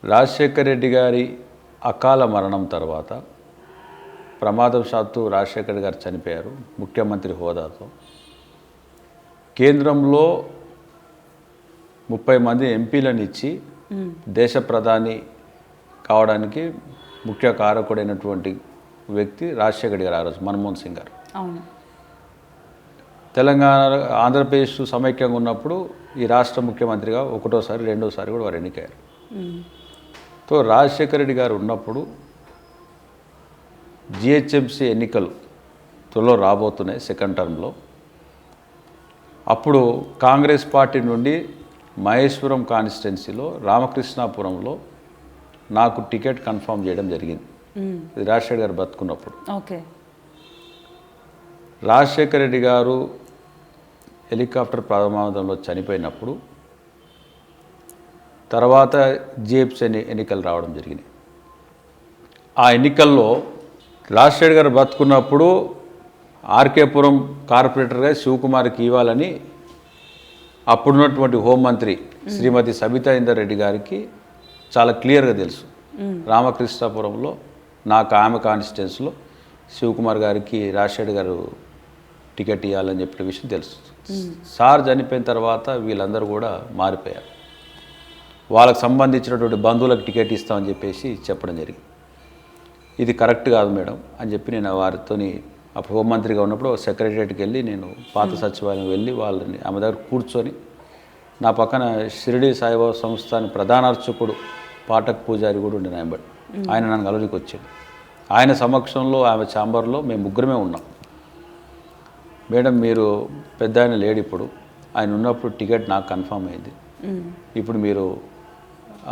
రాజశేఖర్ రెడ్డి గారి అకాల మరణం తర్వాత ప్రమాదవశాత్తు రాజశేఖర్ గారు చనిపోయారు ముఖ్యమంత్రి హోదాతో. కేంద్రంలో 30 మంది ఎంపీలను ఇచ్చి దేశ ప్రధాని కావడానికి ముఖ్య కారకుడైనటువంటి వ్యక్తి రాజశేఖర్ గారు. ఆ రోజు మన్మోహన్ సింగ్ గారు. అవును. తెలంగాణ ఆంధ్రప్రదేశ్ సమైక్యంగా ఉన్నప్పుడు ఈ రాష్ట్ర ముఖ్యమంత్రిగా ఒకటోసారి రెండోసారి కూడా వారు ఎన్నికయ్యారు. తో రాజశేఖర రెడ్డి గారు ఉన్నప్పుడు జిహెచ్ఎంసీ ఎన్నికలు త్వరలో రాబోతున్నాయి సెకండ్ టర్మ్లో. అప్పుడు కాంగ్రెస్ పార్టీ నుండి మహేశ్వరం కాన్స్టిట్యున్సీలో రామకృష్ణాపురంలో నాకు టికెట్ కన్ఫర్మ్ చేయడం జరిగింది. ఇది రాజశేఖర్ గారు బతుకున్నప్పుడు. ఓకే. రాజశేఖర రెడ్డి గారు హెలికాప్టర్ ప్రమాదంలో చనిపోయినప్పుడు తర్వాత జిహెచ్ఎంసీ ఎన్నికలు రావడం జరిగినాయి. ఆ ఎన్నికల్లో రాజశేఖర్ గారు బతుకున్నప్పుడు ఆర్కేపురం కార్పొరేటర్గా శివకుమార్కి ఇవ్వాలని అప్పుడున్నటువంటి హోంమంత్రి శ్రీమతి సబితా ఇందర్ రెడ్డి గారికి చాలా క్లియర్గా తెలుసు. రామకృష్ణాపురంలో నాకు ఆమె కాన్స్టిట్యున్సీలో శివకుమార్ గారికి రాజశేఖర్ గారు టికెట్ ఇవ్వాలని చెప్పిన విషయం తెలుసు. సార్ చనిపోయిన తర్వాత వీళ్ళందరూ కూడా మారిపోయారు. వాళ్ళకు సంబంధించినటువంటి బంధువులకు టికెట్ ఇస్తామని చెప్పేసి చెప్పడం జరిగింది. ఇది కరెక్ట్ కాదు మేడం అని చెప్పి నేను వారితోని అప్పుడు హోంమంత్రిగా ఉన్నప్పుడు సెక్రటరియట్కి వెళ్ళి నేను పాత సచివాలయం వెళ్ళి వాళ్ళని ఆమె దగ్గర కూర్చొని నా పక్కన షిరిడి సాయిబాబా సంస్థాన ప్రధాన అర్చకుడు పాఠక్ పూజారి కూడా ఉండే నాయబడి ఆయన నన్ను కలవడానికి వచ్చాడు. ఆయన సమక్షంలో ఆమె ఛాంబర్లో మేము ముగ్గురమే ఉన్నాం. మేడం మీరు పెద్ద ఆయన లేడు, ఇప్పుడు ఆయన ఉన్నప్పుడు టికెట్ నాకు కన్ఫర్మ్ అయింది. ఇప్పుడు మీరు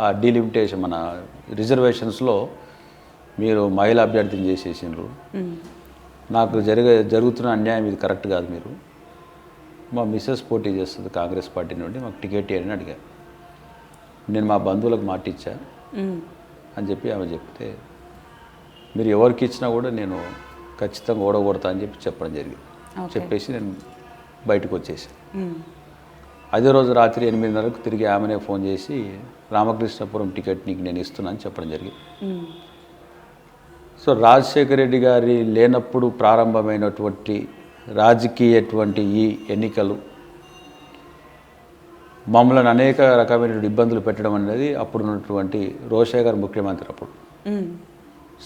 ఆ డీలిమిటేషన్ మన రిజర్వేషన్స్లో మీరు మహిళా అభ్యర్థిని చేసేసిండ్రు. నాకు జరుగుతున్న అన్యాయం ఇది కరెక్ట్ కాదు. మీరు మా మిస్సెస్ పోటీ చేస్తుంది కాంగ్రెస్ పార్టీ నుండి, మాకు టికెట్ ఇవ్వని అడిగారు. నేను మా బంధువులకు మాట ఇచ్చా అని చెప్పి ఆమె చెప్తే మీరు ఎవరికి ఇచ్చినా కూడా నేను ఖచ్చితంగా ఓడగొడతా అని చెప్పడం జరిగింది. చెప్పేసి నేను బయటకు వచ్చేసాను. అదే రోజు రాత్రి 8:30కు తిరిగి ఆమెనే ఫోన్ చేసి రామకృష్ణపురం టికెట్ నీకు నేను ఇస్తున్నా అని చెప్పడం జరిగింది. సో రాజశేఖర రెడ్డి గారి లేనప్పుడు ప్రారంభమైనటువంటి రాజకీయటువంటి ఈ ఎన్నికలు మమ్మల్ని అనేక రకమైనటువంటి ఇబ్బందులు పెట్టడం అనేది అప్పుడు ఉన్నటువంటి రోషయ్య గారు ముఖ్యమంత్రి అప్పుడు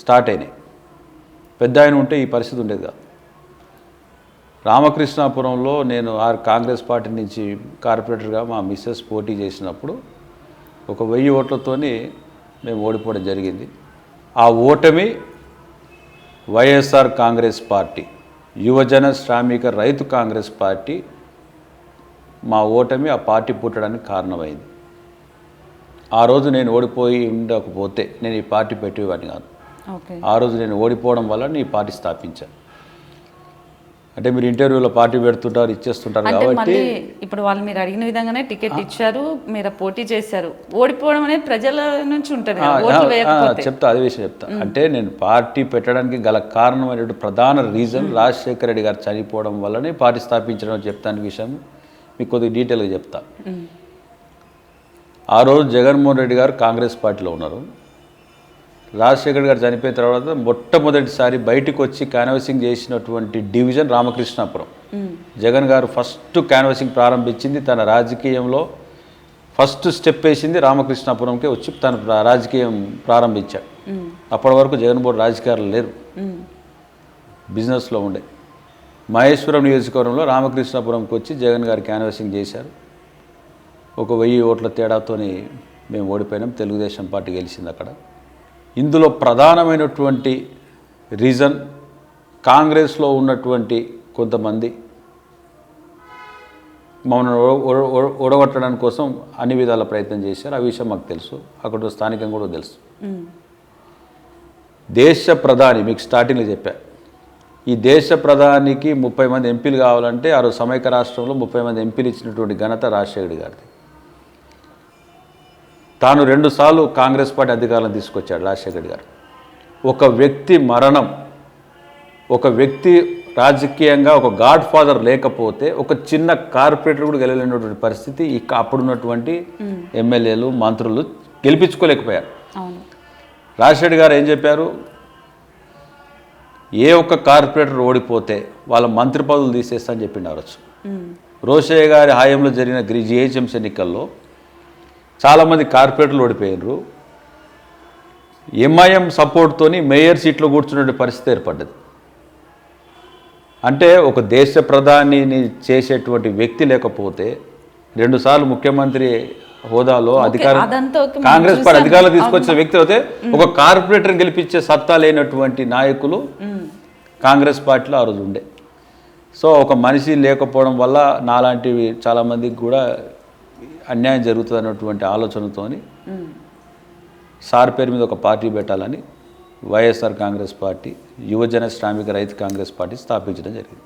స్టార్ట్ అయినాయి. పెద్ద ఆయన ఉంటే ఈ పరిస్థితి ఉండేది కాదు. రామకృష్ణాపురంలో నేను కాంగ్రెస్ పార్టీ నుంచి కార్పొరేటర్గా మా మిస్సెస్ పోటీ చేసినప్పుడు 1000 ఓట్లతోని మేము ఓడిపోవడం జరిగింది. ఆ ఓటమి వైఎస్ఆర్ కాంగ్రెస్ పార్టీ, యువజన శ్రామిక రైతు కాంగ్రెస్ పార్టీ, మా ఓటమి ఆ పార్టీ పుట్టడానికి కారణమైంది. ఆ రోజు నేను ఓడిపోయి ఉండకపోతే నేను ఈ పార్టీ పెట్టేవాడిని కాదు. ఆ రోజు నేను ఓడిపోవడం వల్ల నేను ఈ పార్టీ స్థాపించాను. అంటే మీరు ఇంటర్వ్యూలో పార్టీ పెడుతుంటారు, ఇచ్చేస్తుంటారు కాబట్టి ఇప్పుడు వాళ్ళు మీరు అడిగిన విధంగానే టికెట్ ఇచ్చారు, మీరు పోటీ చేశారు. ఓడిపోవడం అనేది ప్రజల నుంచి ఉంటుంది. చెప్తా, అదే విషయం చెప్తా. అంటే నేను పార్టీ పెట్టడానికి గల కారణమైనటువంటి ప్రధాన రీజన్ రాజశేఖర రెడ్డి గారు చనిపోవడం వల్లనే పార్టీ స్థాపించడం చెప్తాను విషయం మీకు కొద్దిగా డీటెయిల్గా చెప్తా. ఆ రోజు జగన్మోహన్ రెడ్డి గారు కాంగ్రెస్ పార్టీలో ఉన్నారు. రాజశేఖర్ గారు చనిపోయిన తర్వాత మొట్టమొదటిసారి బయటకు వచ్చి క్యాన్వాసింగ్ చేసినటువంటి డివిజన్ రామకృష్ణాపురం. జగన్ గారు ఫస్ట్ క్యాన్వాసింగ్ ప్రారంభించింది, తన రాజకీయంలో ఫస్ట్ స్టెప్ వేసింది రామకృష్ణాపురంకే వచ్చి తన రాజకీయం ప్రారంభించాడు. అప్పటి వరకు జగన్మోహన్ రాజకీయాలు లేరు, బిజినెస్లో ఉండే. మహేశ్వరం నియోజకవర్గంలో రామకృష్ణాపురంకి వచ్చి జగన్ గారు క్యాన్వాసింగ్ చేశారు. 1000 ఓట్ల తేడాతోని మేము ఓడిపోయినాం. తెలుగుదేశం పార్టీ గెలిచింది అక్కడ. ఇందులో ప్రధానమైనటువంటి రీజన్ కాంగ్రెస్లో ఉన్నటువంటి కొంతమంది మమ్మల్ని ఓడగొట్టడానికి కోసం అన్ని విధాల ప్రయత్నం చేశారు. ఆ విషయం మాకు తెలుసు, అక్కడ స్థానికంగా కూడా తెలుసు. దేశ ప్రధాని మీకు స్టార్టింగ్లో చెప్పా, ఈ దేశ ప్రధానికి 30 మంది ఎంపీలు కావాలంటే ఆ రోజు సమైక్య రాష్ట్రంలో 30 మంది ఎంపీలు ఇచ్చినటువంటి ఘనత రాజశేఖర్ గారిది. తాను 2 సార్లు కాంగ్రెస్ పార్టీ అధికారులను తీసుకొచ్చాడు రాజశేఖర్ గారు. ఒక వ్యక్తి మరణం, ఒక వ్యక్తి రాజకీయంగా ఒక గాడ్ ఫాదర్ లేకపోతే ఒక చిన్న కార్పొరేటర్ కూడా గెలవలేనటువంటి పరిస్థితి అప్పుడున్నటువంటి ఎమ్మెల్యేలు మంత్రులు గెలిపించుకోలేకపోయారు. అవును. రాజశేఖర్ గారు ఏం చెప్పారు, ఏ ఒక్క కార్పొరేటర్ ఓడిపోతే వాళ్ళ మంత్రి పదవులు తీసేస్తా అని చెప్పిండు ఆ రోజు. రోషయ్య గారి హాయంలో జరిగిన జిహెచ్ఎంసీ ఎన్నికల్లో చాలామంది కార్పొరేటర్లు ఓడిపోయినారు. ఎంఐఎం సపోర్ట్తోని మేయర్ సీట్లో కూర్చునే పరిస్థితి ఏర్పడ్డది. అంటే ఒక దేశ ప్రధానిని చేసేటువంటి వ్యక్తి లేకపోతే 2 సార్లు ముఖ్యమంత్రి హోదాలో కాంగ్రెస్ పార్టీ అధికారులు తీసుకొచ్చిన వ్యక్తి అయితే ఒక కార్పొరేటర్ గెలిపించే సత్తా లేనటువంటి నాయకులు కాంగ్రెస్ పార్టీలో ఆ రోజు ఉండే. సో ఒక మనిషి లేకపోవడం వల్ల నాలాంటివి చాలామందికి కూడా అన్యాయం జరుగుతుంది అన్నటువంటి ఆలోచనతోని సార్ పేరు మీద ఒక పార్టీ పెట్టాలని వైఎస్ఆర్ కాంగ్రెస్ పార్టీ, యువజన శ్రామిక రైతు కాంగ్రెస్ పార్టీ స్థాపించడం జరిగింది.